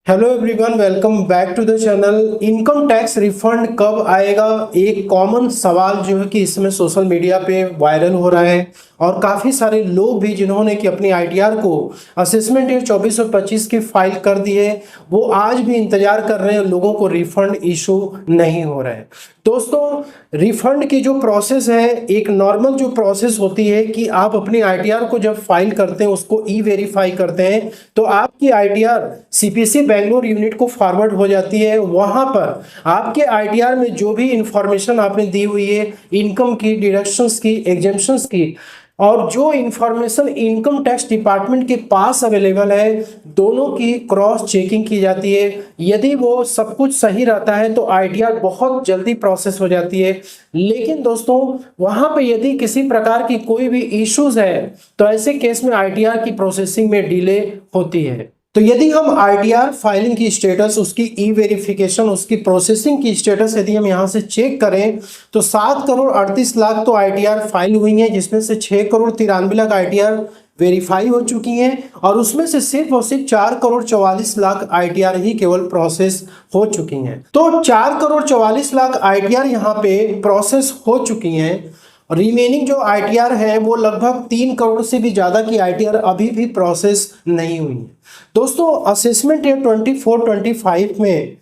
Hello everyone, welcome back to the channel. Income tax refund कब आएगा, एक common सवाल जो है कि इसमें सोशल मीडिया पे वायरल हो रहा है और काफ़ी सारे लोग भी जिन्होंने कि अपनी आईटीआर को असेसमेंट ईयर 24 और 25 की फाइल कर दी है, वो आज भी इंतजार कर रहे हैं, लोगों को रिफंड इशू नहीं हो रहा है। दोस्तों, रिफंड की जो प्रोसेस है, एक नॉर्मल जो प्रोसेस होती है कि आप अपनी आईटीआर को जब फाइल करते हैं, उसको ई वेरीफाई करते हैं, तो आपकी आईटीआर सीपीसी बैंगलोर यूनिट को फॉरवर्ड हो जाती है। वहां पर आपके आईटीआर में जो भी इंफॉर्मेशन आपने दी हुई है, इनकम की, डिडक्शंस की, एग्जेम्पशंस की, और जो इंफॉर्मेशन इनकम टैक्स डिपार्टमेंट के पास अवेलेबल है, दोनों की क्रॉस चेकिंग की जाती है। यदि वो सब कुछ सही रहता है तो आईटीआर बहुत जल्दी प्रोसेस हो जाती है। लेकिन दोस्तों, वहां पे यदि किसी प्रकार की कोई भी इश्यूज है तो ऐसे केस में आईटीआर की प्रोसेसिंग में डिले होती है। तो यदि हम आईटीआर फाइलिंग की स्टेटस, उसकी ई वेरिफिकेशन, उसकी प्रोसेसिंग की स्टेटस यदि हम यहां से चेक करें तो 7 करोड़ 38 लाख तो आईटीआर फाइल हुई हैं, जिसमें से 6 करोड़ 93 लाख आईटीआर वेरीफाई हो चुकी हैं और उसमें से सिर्फ और सिर्फ 4 करोड़ 44 लाख आईटीआर ही केवल प्रोसेस हो चुकी हैं। तो 4 करोड़ 44 लाख आईटीआर यहाँ पे प्रोसेस हो चुकी हैं। रिमेनिंग जो आईटीआर है वो लगभग 3 करोड़ से भी ज्यादा की आईटीआर अभी भी प्रोसेस नहीं हुई है। दोस्तों, असेसमेंट ईयर 24-25 में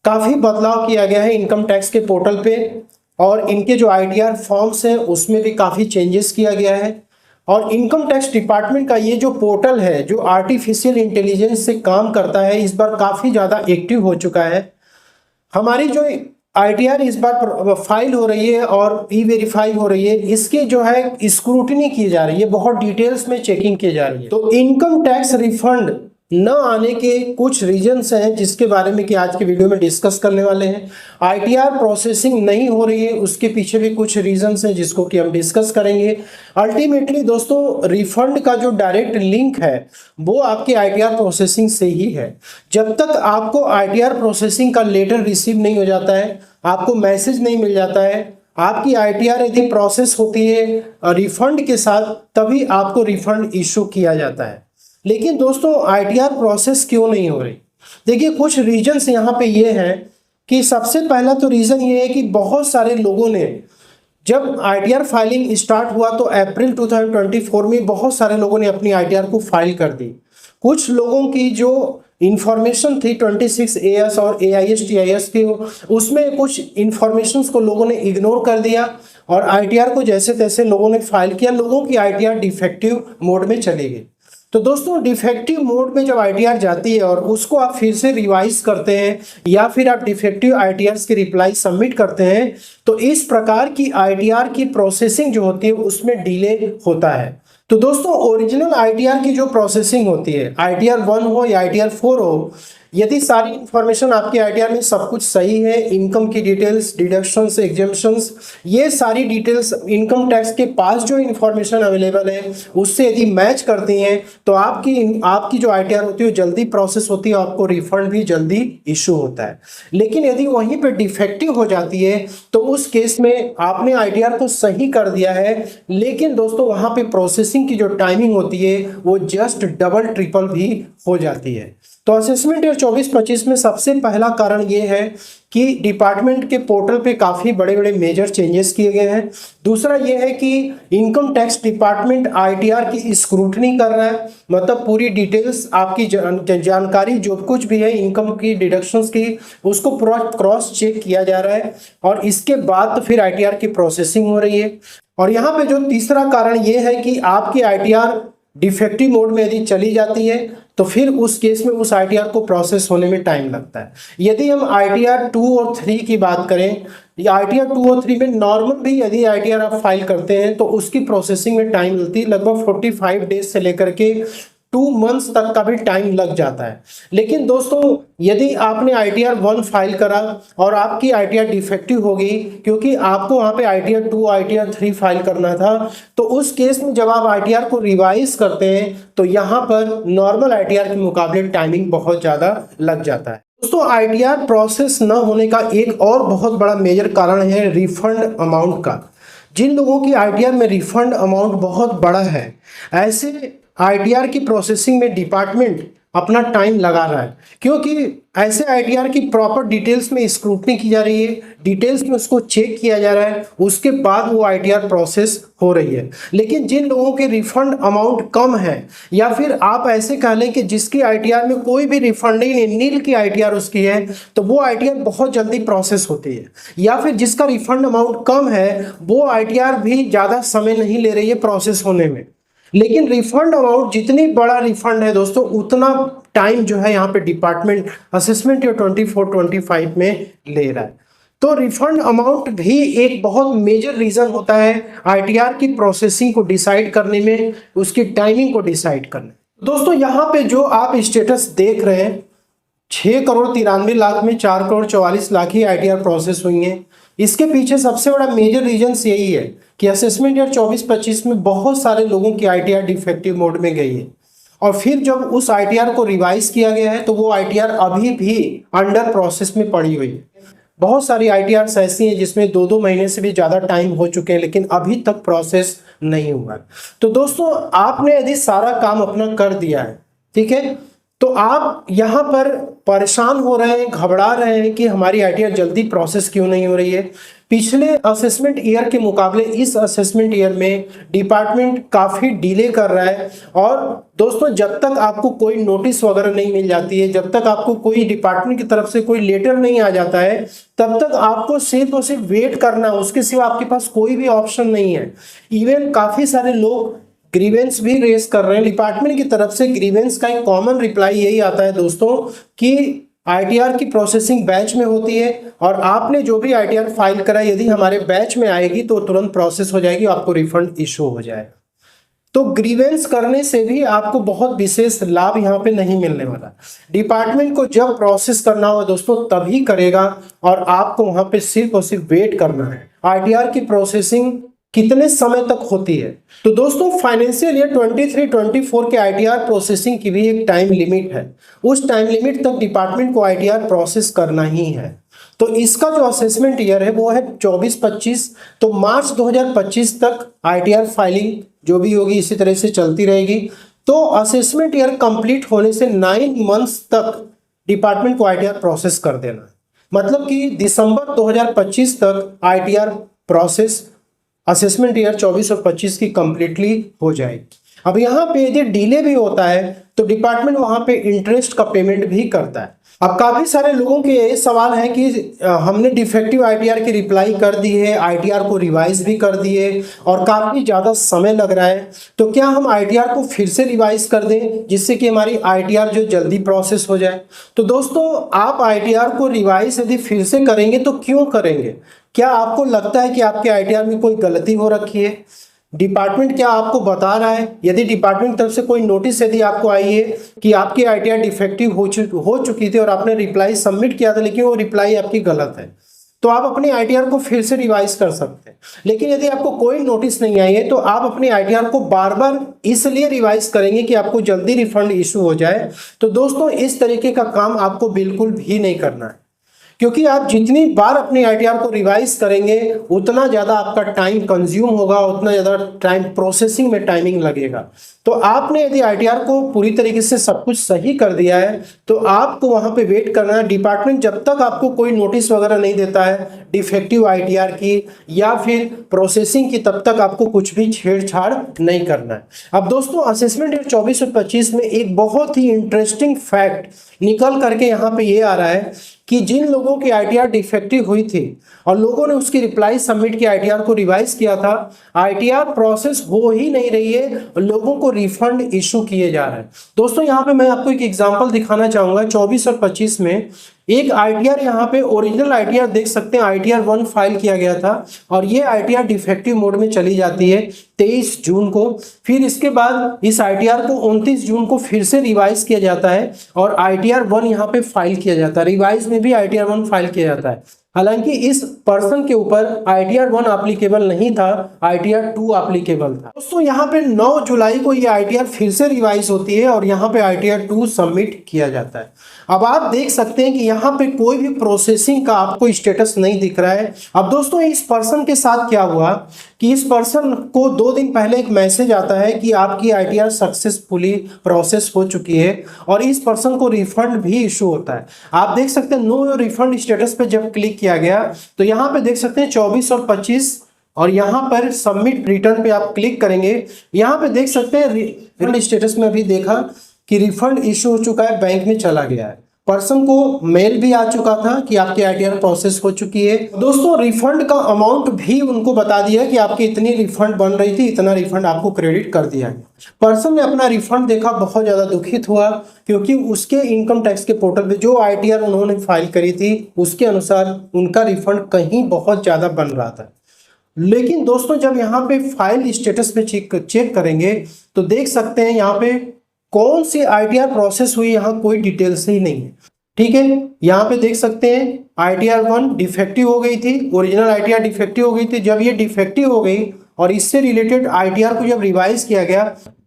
काफी बदलाव किया गया है इनकम टैक्स के पोर्टल पे, और इनके जो आईटीआर फॉर्म्स हैं उसमें भी काफी चेंजेस किया गया है। और इनकम टैक्स डिपार्टमेंट का ये जो पोर्टल है, जो आर्टिफिशियल इंटेलिजेंस से काम करता है, इस बार काफी ज्यादा एक्टिव हो चुका है। हमारी जो आईटीआर इस बार फाइल हो रही है और ई वेरीफाई हो रही है, इसकी जो है स्क्रूटनी की जा रही है, बहुत डिटेल्स में चेकिंग की जा रही है। तो इनकम टैक्स रिफंड न आने के कुछ रीजंस हैं जिसके बारे में कि आज के वीडियो में डिस्कस करने वाले हैं। आईटीआर प्रोसेसिंग नहीं हो रही है, उसके पीछे भी कुछ रीजंस हैं जिसको कि हम डिस्कस करेंगे। अल्टीमेटली दोस्तों, रिफंड का जो डायरेक्ट लिंक है वो आपकी आईटीआर प्रोसेसिंग से ही है। जब तक आपको आईटीआर प्रोसेसिंग का लेटर रिसीव नहीं हो जाता है, आपको मैसेज नहीं मिल जाता है, आपकी आईटीआर यदि प्रोसेस होती है रिफंड के साथ, तभी आपको रिफंड इशू किया जाता है। लेकिन दोस्तों, आईटीआर प्रोसेस क्यों नहीं हो रही? देखिए, कुछ रीजंस यहाँ पे ये हैं कि सबसे पहला तो रीजन ये है कि बहुत सारे लोगों ने, जब आईटीआर फाइलिंग स्टार्ट हुआ तो अप्रैल 2024 में बहुत सारे लोगों ने अपनी आईटीआर को फाइल कर दी। कुछ लोगों की जो इंफॉर्मेशन थी 26AS और AIS-TIS की, उसमें कुछ इंफॉर्मेशंस को लोगों ने इग्नोर कर दिया और आईटीआर को जैसे तैसे लोगों ने फाइल किया। लोगों की आईटीआर डिफेक्टिव मोड में चली गई। तो दोस्तों, डिफेक्टिव मोड में जब आईटीआर जाती है और उसको आप फिर से रिवाइज करते हैं या फिर आप डिफेक्टिव आईटीआर की रिप्लाई सबमिट करते हैं, तो इस प्रकार की आईटीआर की प्रोसेसिंग जो होती है उसमें डिले होता है। तो दोस्तों, ओरिजिनल आईटीआर की जो प्रोसेसिंग होती है, आईटीआर 1 हो या आईटीआर 4 हो, यदि सारी इंफॉर्मेशन आपके आईटीआर में सब कुछ सही है, इनकम की डिटेल्स, डिडक्शंस, एग्जेम्पशंस, ये सारी डिटेल्स इनकम टैक्स के पास जो इंफॉर्मेशन अवेलेबल है उससे यदि मैच करती हैं, तो आपकी जो आईटीआर होती है वो जल्दी प्रोसेस होती है, आपको रिफंड भी जल्दी इशू होता है। लेकिन यदि वहीं पर डिफेक्टिव हो जाती है तो उस केस में आपने आईटीआर को सही कर दिया है, लेकिन दोस्तों वहां पे प्रोसेसिंग की जो टाइमिंग होती है वो जस्ट डबल ट्रिपल भी हो जाती है। तो असेसमेंट ईयर 24-25 में सबसे पहला कारण ये है कि डिपार्टमेंट के पोर्टल पे काफ़ी बड़े बड़े मेजर चेंजेस किए गए हैं। दूसरा ये है कि इनकम टैक्स डिपार्टमेंट आईटीआर की स्क्रूटनी कर रहा है, मतलब पूरी डिटेल्स, आपकी जानकारी जो कुछ भी है इनकम की, डिडक्शंस की, उसको पूरा क्रॉस चेक किया जा रहा है और इसके बाद तो फिर आईटीआर की प्रोसेसिंग हो रही है। और यहाँ पे जो तीसरा कारण ये है कि आपकी आईटीआर डिफेक्टिव मोड में यदि चली जाती है तो फिर उस केस में उस आईटीआर को प्रोसेस होने में टाइम लगता है। यदि हम आईटीआर 2 और 3 की बात करें, आईटीआर 2 और 3 में नॉर्मल भी यदि आईटीआर आप फाइल करते हैं तो उसकी प्रोसेसिंग में टाइम लगती है, लगभग 45 डेज से लेकर के 2 मंथ्स तक का भी टाइम लग जाता है। लेकिन दोस्तों, यदि आपने आईटीआर 1 फाइल करा और आपकी आईटीआर डिफेक्टिव हो गई, क्योंकि आपको वहां पे आईटीआर 2, आईटीआर 3 फाइल करना था, तो उस केस में जब आप आईटीआर को रिवाइज करते हैं तो यहाँ पर नॉर्मल आईटीआर के मुकाबले टाइमिंग बहुत ज़्यादा लग जाता है। दोस्तों, आईटीआर प्रोसेस न होने का एक और बहुत बड़ा मेजर कारण है रिफंड अमाउंट का। जिन लोगों की आईटीआर में रिफंड अमाउंट बहुत बड़ा है, ऐसे आईटीआर की प्रोसेसिंग में डिपार्टमेंट अपना टाइम लगा रहा है, क्योंकि ऐसे आईटीआर की प्रॉपर डिटेल्स में स्क्रूटनी की जा रही है, डिटेल्स में उसको चेक किया जा रहा है, उसके बाद वो आईटीआर प्रोसेस हो रही है। लेकिन जिन लोगों के रिफंड अमाउंट कम है, या फिर आप ऐसे कह लें कि जिसकी आईटीआर में कोई भी रिफंड ही नहीं, नील की आईटीआर उसकी है, तो वो आईटीआर बहुत जल्दी प्रोसेस होती है। या फिर जिसका रिफंड अमाउंट कम है, वो आईटीआर भी ज़्यादा समय नहीं ले रही है प्रोसेस होने में। लेकिन रिफंड अमाउंट, जितनी बड़ा रिफंड है दोस्तों, उतना टाइम जो है यहाँ पे डिपार्टमेंट असेसमेंट ईयर 24-25 में ले रहा है। तो रिफंड अमाउंट भी एक बहुत मेजर रीजन होता है आईटीआर की प्रोसेसिंग को डिसाइड करने में, उसकी टाइमिंग को डिसाइड करने। दोस्तों यहाँ पे जो आप स्टेटस देख रहे हैं, 6,93,00,000 में 4,44,00,000 ही आईटीआर प्रोसेस हुई हैं। इसके पीछे सबसे बड़ा मेजर रीजन यही है कि असेसमेंट ईयर 24-25 में बहुत सारे लोगों की आईटीआर डिफेक्टिव मोड में गई है, और फिर जब उस आईटीआर को रिवाइज किया गया है तो वो आईटीआर अभी भी अंडर प्रोसेस में पड़ी हुई है। बहुत सारी आईटीआर ऐसी हैं जिसमें 2-2 महीने से भी ज़्यादा टाइम हो चुके हैं, लेकिन अभी तक प्रोसेस नहीं हुआ है। तो दोस्तों आपने यदि सारा काम अपना कर दिया है, ठीक है, तो आप यहाँ पर परेशान हो रहे हैं, घबरा रहे हैं कि हमारी आईटीआर जल्दी प्रोसेस क्यों नहीं हो रही है। पिछले असेसमेंट ईयर के मुकाबले इस असेसमेंट ईयर में डिपार्टमेंट काफ़ी डिले कर रहा है। और दोस्तों जब तक आपको कोई नोटिस वगैरह नहीं मिल जाती है, जब तक आपको कोई डिपार्टमेंट की तरफ से कोई लेटर नहीं आ जाता है, तब तक आपको सिर्फ और सिर्फ वेट करना, उसके सिवा आपके पास कोई भी ऑप्शन नहीं है। इवन काफ़ी सारे लोग ग्रीवेंस भी रेस कर रहे हैं डिपार्टमेंट की तरफ से। ग्रीवेंस का एक कॉमन रिप्लाई यही आता है दोस्तों कि आईटीआर की प्रोसेसिंग बैच में होती है, और आपने जो भी आईटीआर फाइल करा यदि हमारे बैच में आएगी तो तुरंत प्रोसेस हो जाएगी, आपको रिफंड इशू हो जाएगा। तो ग्रीवेंस करने से भी आपको बहुत विशेष लाभ यहाँ पे नहीं मिलने वाला। डिपार्टमेंट को जब प्रोसेस करना हो दोस्तों तभी करेगा, और आपको वहाँ पे सिर्फ और सिर्फ वेट करना है। आईटीआर की प्रोसेसिंग कितने समय तक होती है? तो दोस्तों फाइनेंशियल ईयर 23-24 के आईटीआर प्रोसेसिंग की भी एक टाइम लिमिट है। उस टाइम लिमिट तक डिपार्टमेंट को आईटीआर प्रोसेस करना ही है। तो इसका जो असेसमेंट ईयर है वो है 24-25। तो मार्च 2025 तक आईटीआर फाइलिंग जो भी होगी इसी तरह से चलती रहेगी। तो असेसमेंट ईयर कंप्लीट होने से 9 मंथ्स तक डिपार्टमेंट को आईटीआर प्रोसेस कर देना है। मतलब कि दिसंबर 2025 तक आईटीआर प्रोसेस असेसमेंट ईयर 24 और 25 की कंप्लीटली हो जाएगी। अब यहाँ पे यदि डिले भी होता है तो डिपार्टमेंट वहाँ पे इंटरेस्ट का पेमेंट भी करता है। अब काफ़ी सारे लोगों के ये सवाल है कि हमने डिफेक्टिव आईटीआर की रिप्लाई कर दी है, आईटीआर को रिवाइज भी कर दिए और काफ़ी ज़्यादा समय लग रहा है, तो क्या हम आईटीआर को फिर से रिवाइज कर दें जिससे कि हमारी आईटीआर जो जल्दी प्रोसेस हो जाए? तो दोस्तों आप आईटीआर को रिवाइज यदि फिर से करेंगे तो क्यों करेंगे? क्या आपको लगता है कि आपके आईटीआर में कोई गलती हो रखी है? डिपार्टमेंट क्या आपको बता रहा है? यदि डिपार्टमेंट की तरफ से कोई नोटिस यदि आपको आई है कि आपकी आईटीआर डिफेक्टिव हो चुकी थी और आपने रिप्लाई सबमिट किया था लेकिन वो रिप्लाई आपकी गलत है, तो आप अपनी आईटीआर को फिर से रिवाइज कर सकते हैं। लेकिन यदि आपको कोई नोटिस नहीं आई है तो आप अपनी आईटीआर को बार बार इसलिए रिवाइज करेंगे कि आपको जल्दी रिफंड इशू हो जाए। तो दोस्तों इस तरीके का काम आपको बिल्कुल भी नहीं करना है, क्योंकि आप जितनी बार अपनी आईटीआर को रिवाइज करेंगे उतना ज़्यादा आपका टाइम कंज्यूम होगा, उतना ज़्यादा टाइम प्रोसेसिंग में टाइमिंग लगेगा। तो आपने यदि आईटीआर को पूरी तरीके से सब कुछ सही कर दिया है तो आपको वहाँ पे वेट करना है। डिपार्टमेंट जब तक आपको कोई नोटिस वगैरह नहीं देता है डिफेक्टिव आईटीआर की या फिर प्रोसेसिंग की, तब तक आपको कुछ भी छेड़छाड़ नहीं करना है। अब दोस्तों असेसमेंट ईयर 24 और 25 में एक बहुत ही इंटरेस्टिंग फैक्ट निकल करके यहाँ पे ये आ रहा है कि जिन लोगों की आईटीआर डिफेक्टिव हुई थी और लोगों ने उसकी रिप्लाई सबमिट की, आईटीआर को रिवाइज किया था, आईटीआर प्रोसेस हो ही नहीं रही है, लोगों को रिफंड इशू किए जा रहे हैं। दोस्तों यहाँ पे मैं आपको एक एग्जांपल दिखाना चाहूँगा। 24 और 25 में एक आईटीआर यहाँ पे ओरिजिनल आईटीआर देख सकते हैं, आईटीआर 1 फाइल किया गया था और ये आईटीआर डिफेक्टिव मोड में चली जाती है 23 जून को। फिर इसके बाद इस आईटीआर को 29 जून को फिर से रिवाइज किया जाता है और आईटीआर 1 यहाँ पे फाइल किया जाता है। रिवाइज में भी आईटीआर 1 फाइल किया जाता है। हालांकि इस पर्सन के ऊपर ITR 1 एप्लीकेबल नहीं था, ITR 2 एप्लीकेबल था। दोस्तों यहाँ पे 9 जुलाई को ये ITR फिर से रिवाइज होती है और यहाँ पे ITR 2 सबमिट किया जाता है। अब आप देख सकते हैं कि यहाँ पे कोई भी प्रोसेसिंग का आपको स्टेटस नहीं दिख रहा है। अब दोस्तों इस पर्सन के साथ क्या हुआ कि इस पर्सन को 2 दिन पहले एक मैसेज आता है कि आपकी ITR सक्सेसफुली प्रोसेस हो चुकी है और इस पर्सन को रिफंड भी इशू होता है। आप देख सकते हैं नो रिफंड स्टेटस पे जब क्लिक किया गया तो यहाँ पे देख सकते हैं 24 और 25 और यहाँ पर सबमिट रिटर्न पे आप क्लिक करेंगे। यहाँ पे देख सकते हैं रिफंड स्टेटस में अभी देखा कि रिफंड इशू हो चुका है, बैंक में चला गया है। पर्सन को मेल भी आ चुका था कि आपकी ITR प्रोसेस हो चुकी है। दोस्तों रिफंड का अमाउंट भी उनको बता दिया कि आपकी इतनी रिफंड बन रही थी, इतना रिफंड आपको क्रेडिट कर दिया गया। पर्सन ने अपना रिफंड देखा, बहुत ज़्यादा दुखित हुआ क्योंकि उसके इनकम टैक्स के पोर्टल पे जो ITR उन्होंने फाइल करी थी उसके अनुसार उनका रिफंड कहीं बहुत ज़्यादा बन रहा था। लेकिन दोस्तों जब यहाँ पे फाइल स्टेटस में चेक करेंगे तो देख सकते हैं यहाँ पे कौन सी ITR प्रोसेस हुई, यहाँ कोई डिटेल्स ही नहीं है। ठीक है, यहाँ पे देख सकते हैं ITR 1 डिफेक्टिव हो गई थी, ओरिजिनल ITR डिफेक्टिव हो गई थी। जब ये डिफेक्टिव हो गई और इससे रिलेटेड ITR को जब रिवाइज किया गया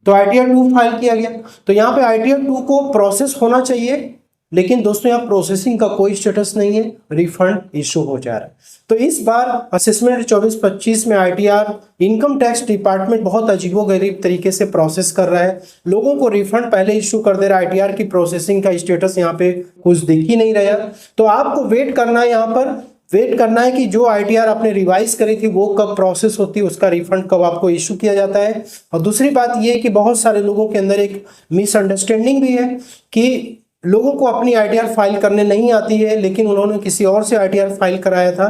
तो ITR 2 फाइल किया गया। तो यहाँ पे ITR 2 को प्रोसेस होना चाहिए, लेकिन दोस्तों यहाँ प्रोसेसिंग का कोई स्टेटस नहीं है, रिफंड इशू हो जा रहा है। तो इस बार असेसमेंट 24-25 में ITR इनकम टैक्स डिपार्टमेंट बहुत अजीबोगरीब तरीके से प्रोसेस कर रहा है। लोगों को रिफंड पहले इशू कर दे रहा है, ITR की प्रोसेसिंग का स्टेटस यहाँ पे कुछ दिख ही नहीं रहा। तो आपको वेट करना है, यहाँ पर वेट करना है कि जो ITR आपने रिवाइज करी थी वो कब प्रोसेस होती है, उसका रिफंड कब आपको इशू किया जाता है। और दूसरी बात ये है कि बहुत सारे लोगों के अंदर एक मिसअंडरस्टैंडिंग भी है कि लोगों को अपनी ITR फाइल करने नहीं आती है, लेकिन उन्होंने किसी और से ITR फाइल कराया था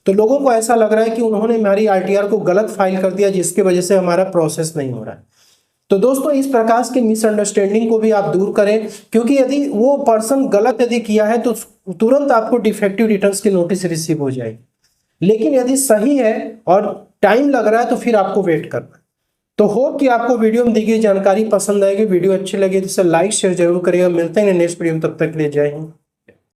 तो लोगों को ऐसा लग रहा है कि उन्होंने हमारी ITR को गलत फाइल कर दिया जिसकी वजह से हमारा प्रोसेस नहीं हो रहा है। तो दोस्तों इस प्रकार के मिसअंडरस्टैंडिंग को भी आप दूर करें, क्योंकि यदि वो पर्सन गलत यदि किया है तो तुरंत आपको डिफेक्टिव रिटर्न्स की नोटिस रिसीव हो जाएगी। लेकिन यदि सही है और टाइम लग रहा है तो फिर आपको वेट करना है। तो होप कि आपको वीडियो में दी गई जानकारी पसंद आएगी। वीडियो अच्छी लगे तो इसे लाइक शेयर जरूर करिएगा। मिलते हैं नेक्स्ट वीडियो में, तब तक के लिए जय हिंद।